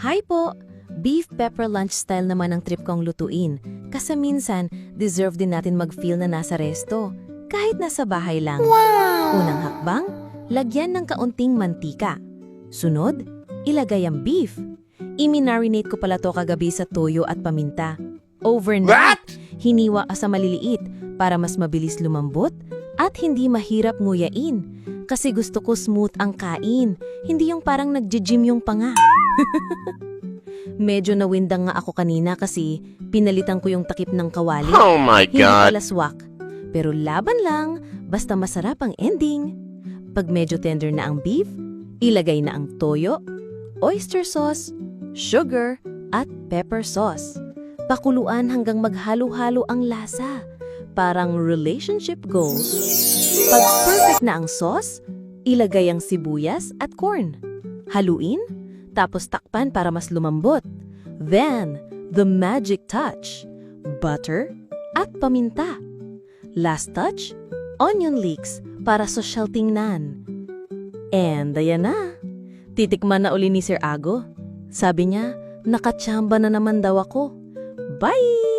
Hi po! Beef pepper lunch style naman ang trip kong lutuin. Kasi minsan, deserve din natin mag-feel na nasa resto. Kahit nasa bahay lang. Unang hakbang, lagyan ng kaunting mantika. Sunod, ilagay ang beef. I-marinate ko pala to kagabi sa toyo at paminta. Overnight, hiniwa sa maliliit para mas mabilis lumambot at hindi mahirap nguyain. Kasi gusto ko smooth ang kain, hindi yung parang nagji-gym yung panga. Medyo nawindang nga ako kanina kasi pinalitan ko yung takip ng kawali. Oh my Hindi God! pala swak. Pero laban lang, basta masarap ang ending. Pag medyo tender na ang beef, ilagay na ang toyo, oyster sauce, sugar, at pepper sauce. Pakuluan hanggang maghalo-halo ang lasa. Parang relationship goals. Pag perfect na ang sauce, ilagay ang sibuyas at corn. Haluin, tapos takpan para mas lumambot. Then, the magic touch, butter at paminta. Last touch, onion leeks para sosyal tingnan. And ayan na. Titikman na uli ni Sir Ago. Sabi niya, nakatsamba na naman daw ako. Bye!